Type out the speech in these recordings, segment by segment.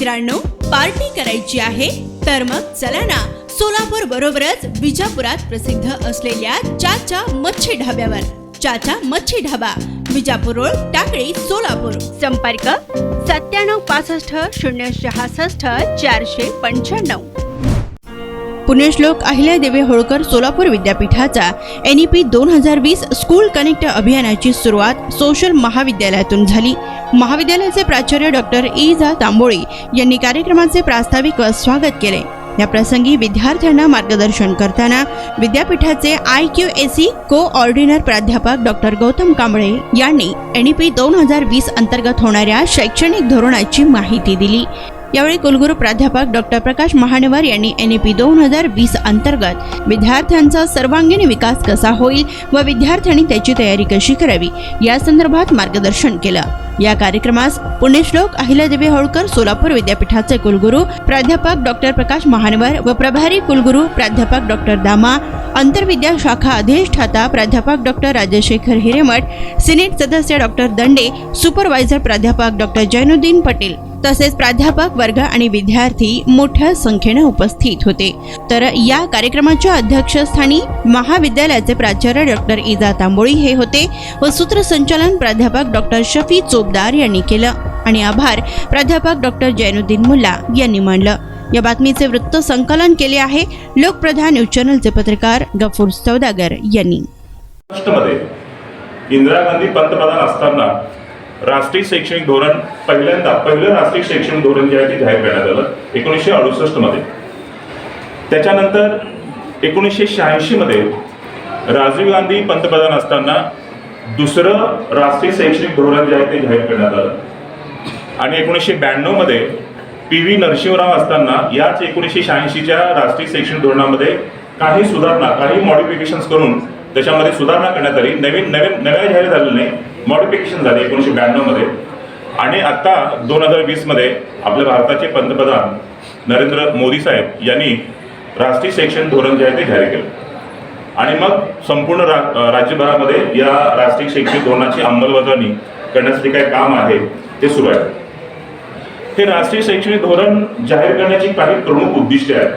मित्रांनो, पार्टी करायची आहे तर मग चला ना सोलापूर बरोबरच विजापुरात प्रसिद्ध असलेल्या चाचा मच्छी ढाब्यावर. चाचा मच्छी ढाबा, विजापूर रोड, टाकळी, सोलापूर. संपर्क 9765 पुण्यश्लोक अहिल्यादेवी होळकर सोलापूर विद्यापीठाचा NEP 2020 स्कूल कनेक्ट अभियानाची सुरुवात सोशल महाविद्यालयातून झाली. महाविद्यालयाचे प्राचार्य डॉक्टर इजा तांबोळी यांनी कार्यक्रमाचे प्रास्ताविक व स्वागत केले. या प्रसंगी विद्यार्थ्यांना मार्गदर्शन करताना विद्यापीठाचे IQAC कोऑर्डिनेटर प्राध्यापक डॉक्टर गौतम कांबळे यांनी NEP 2020 अंतर्गत होणाऱ्या शैक्षणिक धोरणाची माहिती दिली. यावेळी कुलगुरू प्राध्यापक डॉक्टर प्रकाश महानवर यांनी NEP 2020 अंतर्गत विद्यार्थ्यांचा सर्वांगीण विकास कसा होईल व विद्यार्थ्यांनी त्याची तयारी कशी करावी या संदर्भात मार्गदर्शन केलं. या कार्यक्रमास पुण्यश्लोक अहिल्यादेवी होळकर सोलापूर विद्यापीठाचे कुलगुरू प्राध्यापक डॉक्टर प्रकाश महानवर व प्रभारी कुलगुरू प्राध्यापक डॉक्टर दामा, आंतरविद्या शाखा अधिष्ठाता प्राध्यापक डॉक्टर राजशेखर हिरेमठ, सिनेट सदस्य डॉक्टर दंडे, सुपरवायझर प्राध्यापक डॉक्टर जैनुद्दीन पटेल तसेच प्राध्यापक वर्ग आणि विद्यार्थी मोठ्या संख्येने उपस्थित होते. तर या कार्यक्रमाच्या अध्यक्षस्थानी महाविद्यालयाचे प्राचार्य डॉक्टर इजा तांबोळी हे होते व सूत्रसंचालन प्राध्यापक डॉक्टर शफी चोपदार यांनी केलं आणि आभार प्राध्यापक डॉक्टर जैनुद्दीन मुल्ला यांनी मानलं. या बातमीचे वृत्त संकलन केले आहे लोकप्रधान न्यूज चॅनलचे पत्रकार गफूर सौदागर यांनी. इंदिरा गांधी पंतप्रधान असताना राष्ट्रीय शैक्षणिक धोरण पहिलं राष्ट्रीय शैक्षणिक धोरण जे आहे ते जाहीर करण्यात आलं 1968 मध्ये. त्याच्यानंतर 1986 मध्ये राजीव गांधी पंतप्रधान असताना दुसरं राष्ट्रीय शैक्षणिक धोरण जे आहे ते जाहीर करण्यात आलं आणि 1992 मध्ये PV नरसिंहराव असताना याच 1986च्या राष्ट्रीय शैक्षणिक धोरणामध्ये काही सुधारणा, काही मॉडिफिकेशन्स करून त्याच्यामध्ये सुधारणा करण्यात आली. नव्या जाहीर झालेलं नाही, मॉडिफिकेशन झाले 1992 मध्ये. आणि आता 2020 मध्ये आपल्या भारताचे पंतप्रधान नरेंद्र मोदी साहेब यांनी राष्ट्रीय शैक्षणिक धोरण जे आहे ते जाहीर केलं आणि मग संपूर्ण राज्यभरामध्ये या राष्ट्रीय शैक्षणिक धोरणाची अंमलबजावणी करण्यासाठी काय काम आहे ते सुरू आहे. हे राष्ट्रीय शैक्षणिक धोरण जाहीर करण्याची काही प्रमुख उद्दिष्टे आहेत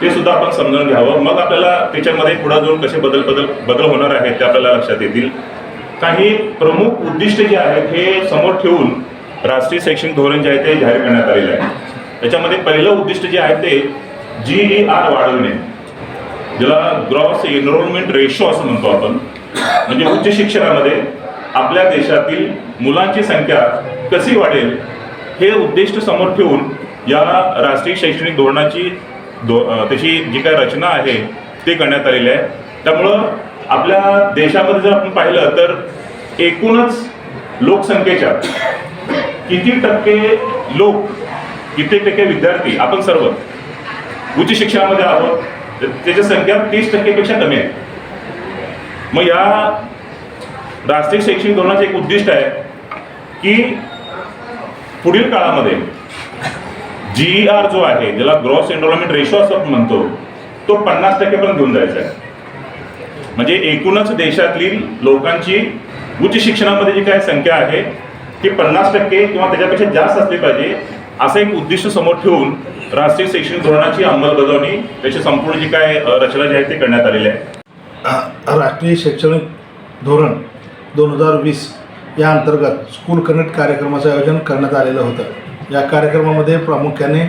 ते सुद्धा आपण समजून घ्यावं. मग आपल्याला त्याच्यामध्ये पुढे जाऊन कसे बदल होणार आहेत ते आपल्याला लक्षात येतील. काही प्रमुख उद्दिष्ट जे आहेत हे समोर ठेवून राष्ट्रीय शैक्षणिक धोरण जे आहे ते जाहीर करण्यात आलेले आहे. त्याच्यामध्ये पहिलं उद्दिष्ट जे आहे ते GER वाढवणे, ज्याला ग्रॉस एनरोलमेंट रेशो असं म्हणतो आपण. म्हणजे उच्च शिक्षणामध्ये आपल्या देशातील मुलांची संख्या कशी वाढेल हे उद्दिष्ट समोर ठेवून या राष्ट्रीय शैक्षणिक धोरणाची त्याची जी काय रचना आहे ते करण्यात आलेली आहे. त्यामुळं आपल्या देशामध्ये जर आपण पाहिलं तर एकूणच लोकसंख्येच्या किती टक्के विद्यार्थी आपण सर्व उच्च शिक्षणामध्ये आहोत त्याची संख्या 30% कमी आहे. मग या राष्ट्रीय शैक्षणिक धोरणाचे एक उद्दिष्ट आहे की पुढील काळामध्ये GER जो आहे, ज्याला ग्रॉस एनरोलमेंट रेशो असं म्हणतो, तो 50% पर्यंत घेऊन जायचा आहे. म्हणजे एकूणच देशातील लोकांची उच्च शिक्षणामध्ये जी काय संख्या आहे ती 50% किंवा त्याच्यापेक्षा जास्त असली पाहिजे असं एक उद्दिष्ट समोर ठेवून राष्ट्रीय शैक्षणिक धोरणाची अंमलबजावणी त्याची संपूर्ण जी काय रचना जी आहे ती करण्यात आलेली आहे. राष्ट्रीय शैक्षणिक धोरण 2020 या अंतर्गत स्कूल कनेक्ट कार्यक्रमाचं आयोजन करण्यात आलेलं होतं. या कार्यक्रमामध्ये प्रामुख्याने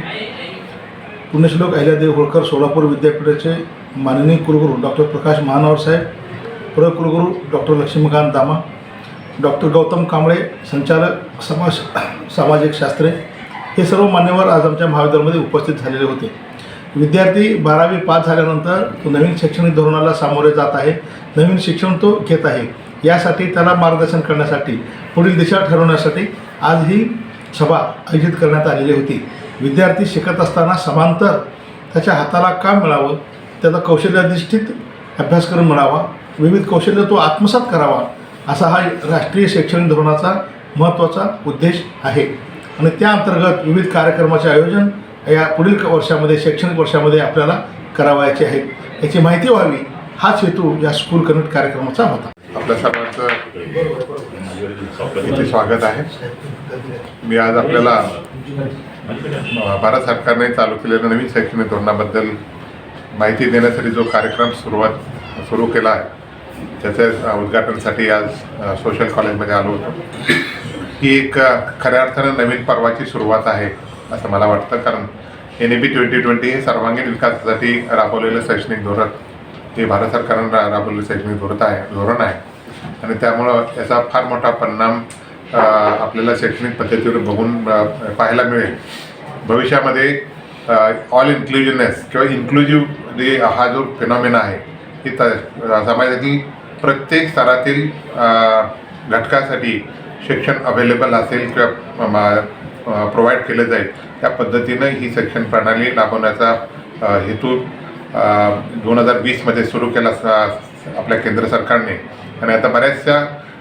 पुण्यश्लोक अहिल्यादेवी होळकर सोलापूर विद्यापीठाचे माननीय कुलगुरू डॉक्टर प्रकाश महानवर साहेब, प्रकुलगुरू डॉक्टर लक्ष्मीकांत दामा, डॉक्टर गौतम कांबळे, संचालक सामाजिक शास्त्रे हे सर्व मान्यवर आज आमच्या महाविद्यालयामध्ये उपस्थित झालेले होते. विद्यार्थी 12वी पास झाल्यानंतर तो नवीन शैक्षणिक धोरणाला सामोरे जात आहे, नवीन शिक्षण तो घेत आहे. यासाठी त्याला मार्गदर्शन करण्यासाठी, पुढील दिशा ठरवण्यासाठी आज ही सभा आयोजित करण्यात आलेली होती. विद्यार्थी शिकत असताना समांतर त्याच्या हाताला काम मिळावं, त्याचा कौशल्याधिष्ठित अभ्यासक्रम मिळावा, विविध कौशल्य तो आत्मसात करावा असा हा राष्ट्रीय शैक्षणिक धोरणाचा महत्त्वाचा उद्देश आहे. आणि त्या अंतर्गत विविध कार्यक्रमाचे आयोजन या पुढील वर्षामध्ये शैक्षणिक वर्षामध्ये आपल्याला करावायचे आहे. याची माहिती व्हावी हाच हेतू या स्कूल कनेक्ट कार्यक्रमाचा होता. आपल्या सर्वांचं इथे स्वागत आहे. मी आज आपल्याला भारत सरकारने चालू केलेल्या नवीन शैक्षणिक धोरणाबद्दल माहिती देण्यासाठी जो कार्यक्रम सुरू केला आहे त्याच्या उद्घाटनासाठी आज सोशल कॉलेजमध्ये आलो होतो. ही एक खऱ्या अर्थानं नवीन पर्वाची सुरुवात आहे असं मला वाटतं, कारण NEP 2020 हे सर्वांगीण विकासासाठी राबवलेलं शैक्षणिक धोरण हे भारत सरकारनं राबवलेलं शैक्षणिक धोरण आहे आणि त्यामुळं याचा फार मोठा परिणाम आपल्याला शैक्षणिक पद्धतीवर बघून पाहायला मिळेल. भविष्यामध्ये ऑल इन्क्लुजिव्हनेस किंवा इन्क्लुजिव्ह हा जो फिनॉमिना आहे ही समाजातील प्रत्येक स्तरातील घटकासाठी शिक्षण अवेलेबल असेल किंवा प्रोव्हाइड केलं जाईल त्या पद्धतीनं ही शिक्षण प्रणाली राबवण्याचा हेतू 2020मध्ये सुरू केला आपल्या केंद्र सरकारने आणि आता बऱ्याचशा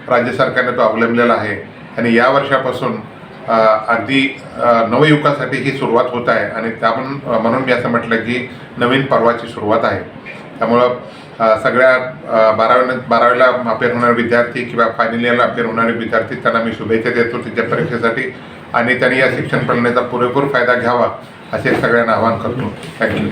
राज्य सरकारने तो अवलंबलेला आहे आणि या वर्षापासून अगदी नवयुगासाठी ही सुरुवात होत आहे आणि म्हणून मी असं म्हटलं की नवीन पर्वाची सुरुवात आहे. त्यामुळं सगळ्या बारावीला अपेअर होणारे विद्यार्थी किंवा फायनल इयरला अपेअर होणारे विद्यार्थी त्यांना मी शुभेच्छा देतो त्यांच्या परीक्षेसाठी आणि त्यांनी या शिक्षण प्रणालीचा पुरेपूर फायदा घ्यावा असे सगळ्यांना आवाहन करतो. थँक्यू.